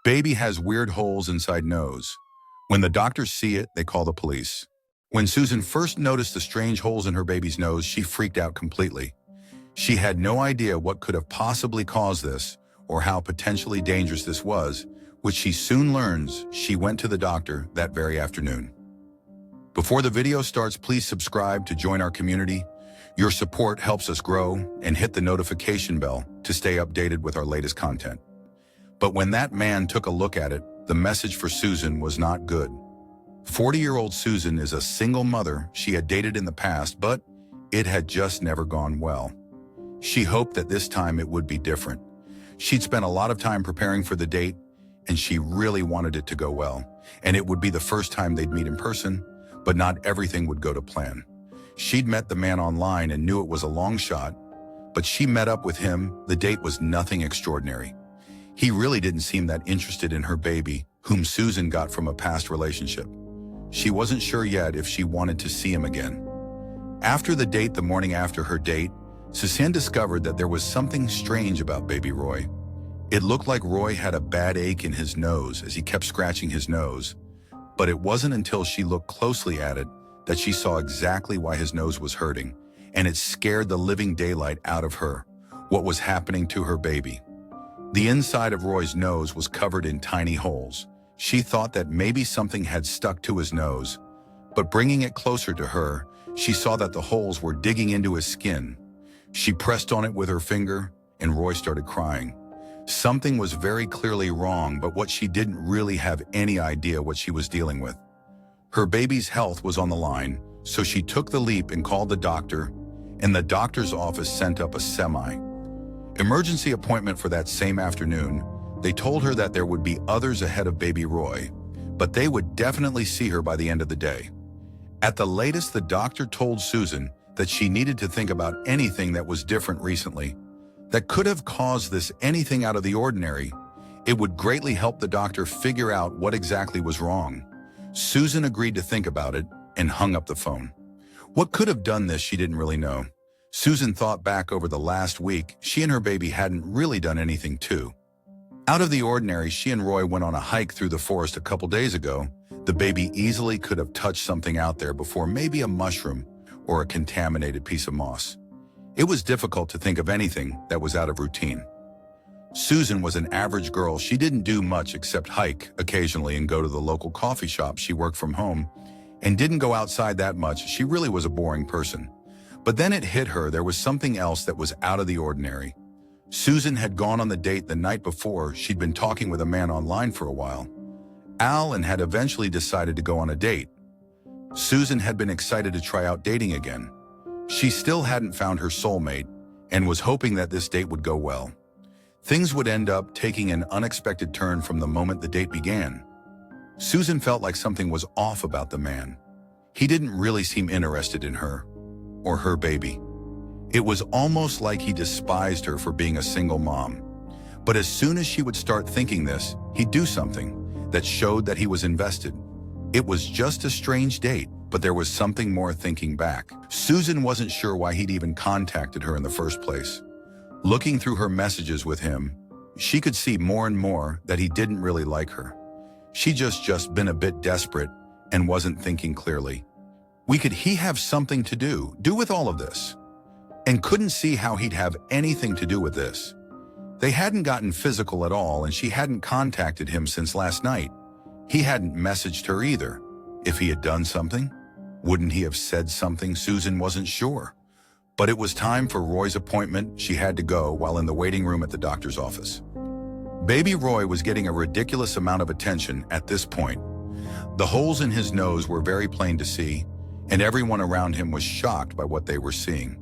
Baby has weird holes inside nose. When the doctors see it, they call the police. When Susan first noticed the strange holes in her baby's nose, she freaked out completely. She had no idea what could have possibly caused this or how potentially dangerous this was, which she soon learns. She went to the doctor that very afternoon. Before the video starts, please subscribe to join our community. Your support helps us grow, and hit the notification bell to stay updated with our latest content. But when that man took a look at it, the message for Susan was not good. 40-year-old Susan is a single mother. She had dated in the past, but it had just never gone well. She hoped that this time it would be different. She'd spent a lot of time preparing for the date, and she really wanted it to go well. And it would be the first time they'd meet in person, but not everything would go to plan. She'd met the man online and knew it was a long shot, but she met up with him. The date was nothing extraordinary. He really didn't seem that interested in her baby, whom Susan got from a past relationship. She wasn't sure yet if she wanted to see him again. After the date, the morning after her date, Susan discovered that there was something strange about baby Roy. It looked like Roy had a bad ache in his nose as he kept scratching his nose. But it wasn't until she looked closely at it that she saw exactly why his nose was hurting, and it scared the living daylight out of her. What was happening to her baby? The inside of Roy's nose was covered in tiny holes. She thought that maybe something had stuck to his nose, but bringing it closer to her, she saw that the holes were digging into his skin. She pressed on it with her finger, and Roy started crying. Something was very clearly wrong, but what she didn't really have any idea what she was dealing with. Her baby's health was on the line, so she took the leap and called the doctor, and the doctor's office sent up a semi-emergency appointment for that same afternoon. They told her that there would be others ahead of baby Roy, but they would definitely see her by the end of the day. At the latest, the doctor told Susan that she needed to think about anything that was different recently, that could have caused this, anything out of the ordinary. It would greatly help the doctor figure out what exactly was wrong. Susan agreed to think about it and hung up the phone. What could have done this, she didn't really know. Susan thought back over the last week. She and her baby hadn't really done anything too out of the ordinary. She and Roy went on a hike through the forest a couple days ago. The baby easily could have touched something out there before, maybe a mushroom or a contaminated piece of moss. It was difficult to think of anything that was out of routine. Susan was an average girl. She didn't do much except hike occasionally and go to the local coffee shop. She worked from home and didn't go outside that much. She really was a boring person. But then it hit her. There was something else that was out of the ordinary. Susan had gone on the date the night before. She'd been talking with a man online for a while, Al, and had eventually decided to go on a date. Susan had been excited to try out dating again. She still hadn't found her soulmate and was hoping that this date would go well. Things would end up taking an unexpected turn from the moment the date began. Susan felt like something was off about the man. He didn't really seem interested in her or her baby. It was almost like he despised her for being a single mom. But as soon as she would start thinking this, he'd do something that showed that he was invested. It was just a strange date, but there was something more. Thinking back, Susan wasn't sure why he'd even contacted her in the first place. Looking through her messages with him, she could see more and more that he didn't really like her. She just been a bit desperate and wasn't thinking clearly. Could he have something to do with all of this? And couldn't see how he'd have anything to do with this. They hadn't gotten physical at all, and she hadn't contacted him since last night. He hadn't messaged her either. If he had done something, wouldn't he have said something? Susan wasn't sure. But it was time for Roy's appointment. She had to go while in the waiting room at the doctor's office. Baby Roy was getting a ridiculous amount of attention at this point. The holes in his nose were very plain to see, and everyone around him was shocked by what they were seeing.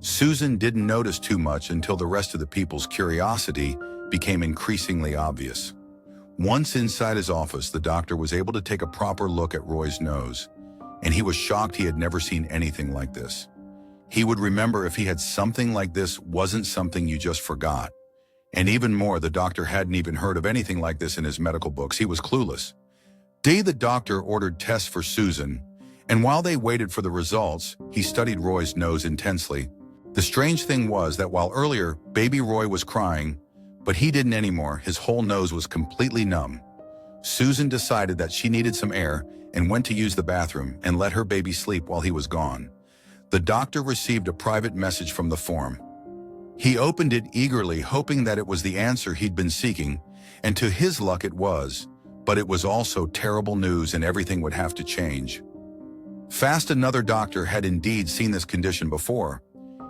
Susan didn't notice too much until the rest of the people's curiosity became increasingly obvious. Once inside his office, the doctor was able to take a proper look at Roy's nose, and he was shocked. He had never seen anything like this. He would remember if he had something like this. Wasn't something you just forgot. And even more, the doctor hadn't even heard of anything like this in his medical books. He was clueless. The doctor ordered tests for Susan, and while they waited for the results, he studied Roy's nose intensely. The strange thing was that while earlier, baby Roy was crying, But he didn't anymore. His whole nose was completely numb. Susan decided that she needed some air and went to use the bathroom and let her baby sleep while he was gone. The doctor received a private message from the form. He opened it eagerly, hoping that it was the answer he'd been seeking, and to his luck it was, but it was also terrible news and everything would have to change. Fast, another doctor had indeed seen this condition before,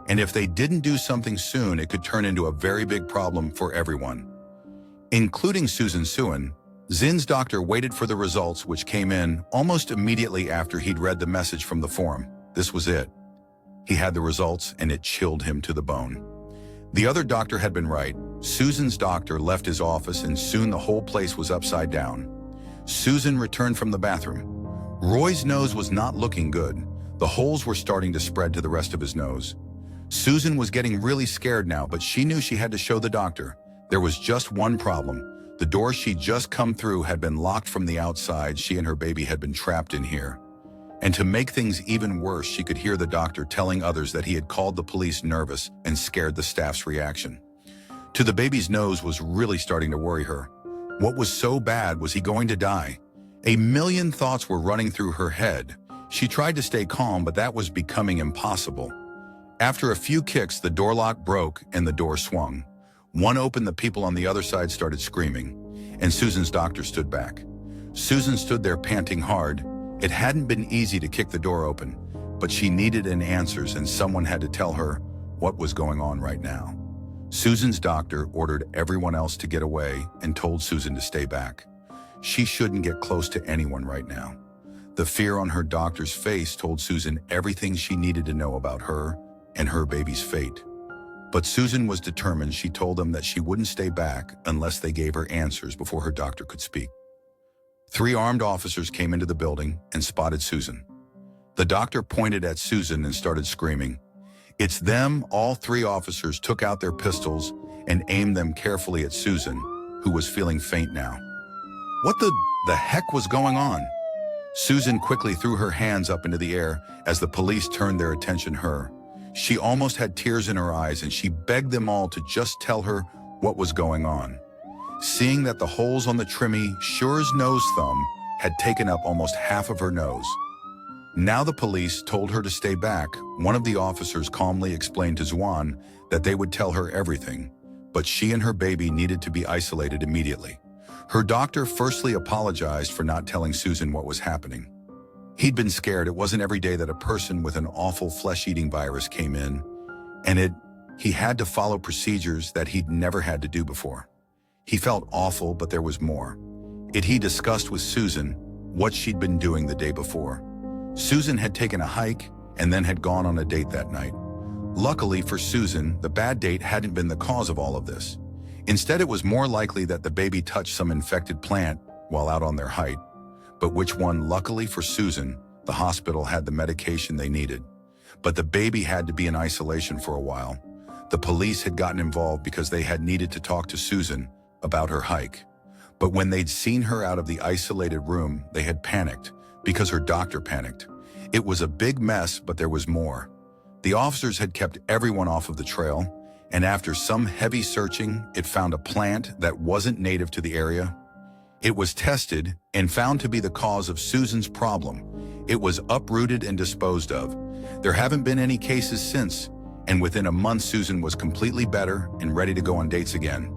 and if they didn't do something soon, it could turn into a very big problem for everyone. Including Susan Suen, Zin's doctor waited for the results, which came in almost immediately after he'd read the message from the form. This was it. He had the results, and it chilled him to the bone. The other doctor had been right. Susan's doctor left his office, and soon the whole place was upside down. Susan returned from the bathroom. Roy's nose was not looking good. The holes were starting to spread to the rest of his nose. Susan was getting really scared now, but she knew she had to show the doctor. There was just one problem. The door she'd just come through had been locked from the outside. She and her baby had been trapped in here. And to make things even worse, she could hear the doctor telling others that he had called the police, nervous and scared the staff's reaction. To the baby's nose was really starting to worry her. What was so bad? Was he going to die? A million thoughts were running through her head. She tried to stay calm, but that was becoming impossible. After a few kicks, the door lock broke and the door swung. One opened, the people on the other side started screaming, and Susan's doctor stood back. Susan stood there panting hard. It hadn't been easy to kick the door open, but she needed answers, and someone had to tell her what was going on right now. Susan's doctor ordered everyone else to get away and told Susan to stay back. She shouldn't get close to anyone right now. The fear on her doctor's face told Susan everything she needed to know about her and her baby's fate. But Susan was determined. She told them that she wouldn't stay back unless they gave her answers before her doctor could speak. 3 armed officers came into the building and spotted Susan. The doctor pointed at Susan and started screaming, "It's them!" All 3 officers took out their pistols and aimed them carefully at Susan, who was feeling faint now. What the heck was going on? Susan quickly threw her hands up into the air as the police turned their attention to her. She almost had tears in her eyes, and she begged them all to just tell her what was going on. Seeing that the holes on the trimmy Sure's nose thumb had taken up almost half of her nose. Now the police told her to stay back. One of the officers calmly explained to Zuan that they would tell her everything, but she and her baby needed to be isolated immediately. Her doctor firstly apologized for not telling Susan what was happening. He'd been scared. It wasn't every day that a person with an awful flesh-eating virus came in, and he had to follow procedures that he'd never had to do before. He felt awful, but there was more. He discussed with Susan what she'd been doing the day before. Susan had taken a hike and then had gone on a date that night. Luckily for Susan, the bad date hadn't been the cause of all of this. Instead, it was more likely that the baby touched some infected plant while out on their hike. But which one? Luckily for Susan, the hospital had the medication they needed. But the baby had to be in isolation for a while. The police had gotten involved because they had needed to talk to Susan about her hike. But when they'd seen her out of the isolated room, they had panicked because her doctor panicked. It was a big mess, but there was more. The officers had kept everyone off of the trail, and after some heavy searching, it found a plant that wasn't native to the area. It was tested and found to be the cause of Susan's problem. It was uprooted and disposed of. There haven't been any cases since, and within a month Susan was completely better and ready to go on dates again.